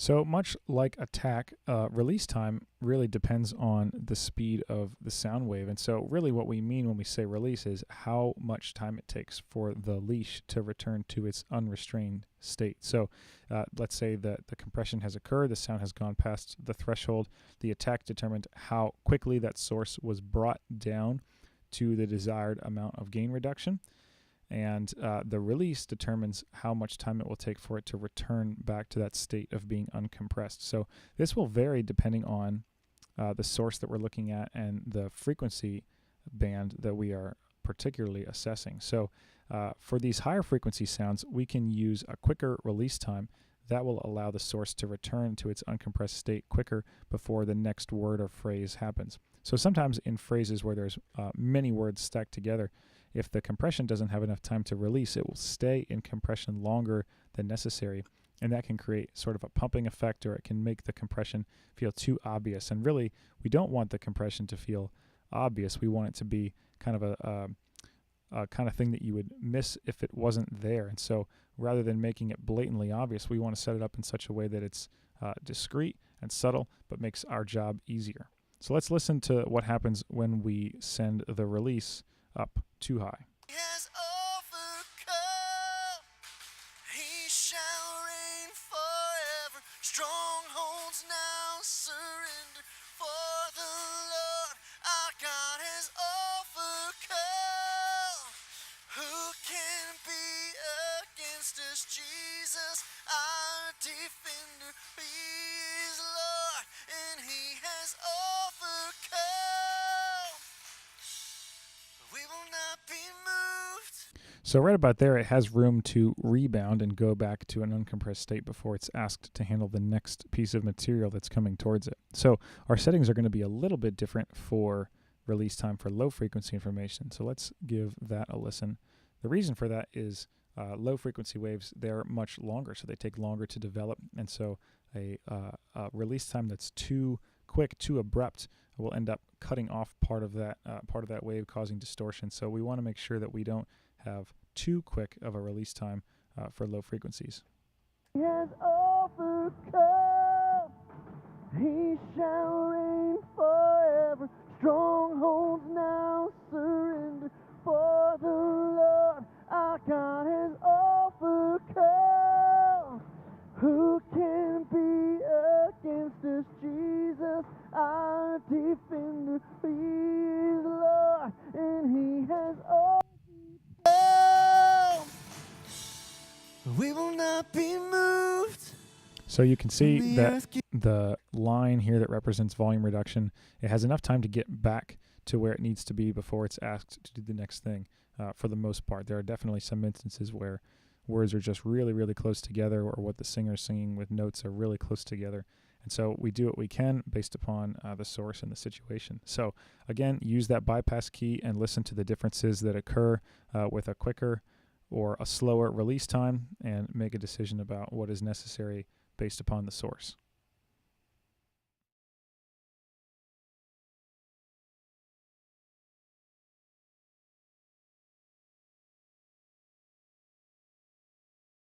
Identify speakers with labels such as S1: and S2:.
S1: So much like attack, release time really depends on the speed of the sound wave. And so really what we mean when we say release is how much time it takes for the leash to return to its unrestrained state. So let's say that the compression has occurred, the sound has gone past the threshold, the attack determined how quickly that source was brought down to the desired amount of gain reduction. And the release determines how much time it will take for it to return back to that state of being uncompressed. So this will vary depending on the source that we're looking at and the frequency band that we are particularly assessing. So for these higher frequency sounds, we can use a quicker release time that will allow the source to return to its uncompressed state quicker before the next word or phrase happens. So sometimes in phrases where there's many words stacked together, if the compression doesn't have enough time to release, it will stay in compression longer than necessary, and that can create sort of a pumping effect, or it can make the compression feel too obvious. And really, we don't want the compression to feel obvious. We want it to be kind of a kind of thing that you would miss if it wasn't there. And so rather than making it blatantly obvious, we want to set it up in such a way that it's discreet and subtle, but makes our job easier. So let's listen to what happens when we send the release up too high.
S2: He has overcome. He shall reign forever. Strongholds now surrender. For the Lord our God has overcome. Who can be against us? Jesus, our defender. He is Lord, and He has overcome. We will not be moved.
S1: So right about there, it has room to rebound and go back to an uncompressed state before it's asked to handle the next piece of material that's coming towards it. So our settings are going to be a little bit different for release time for low frequency information. So let's give that a listen. The reason for that is low frequency waves, they're much longer, so they take longer to develop. And so a release time that's too quick, too abrupt, will end up cutting off part of that wave, causing distortion. So we want to make sure that we don't have too quick of a release time for low frequencies.
S2: He has overcome. He shall reign forever. Strongholds now surrender. For the Lord our God has overcome. Who can be against us? Jesus, our defender. He is Lord, and He has overcome. We will not be moved.
S1: So you can see that the line here that represents volume reduction, it has enough time to get back to where it needs to be before it's asked to do the next thing. For the most part, there are definitely some instances where words are just really, really close together, or what the singer's singing with notes are really close together. And so we do what we can based upon the source and the situation. So again, use that bypass key and listen to the differences that occur with a quicker or a slower release time, and make a decision about what is necessary based upon the source.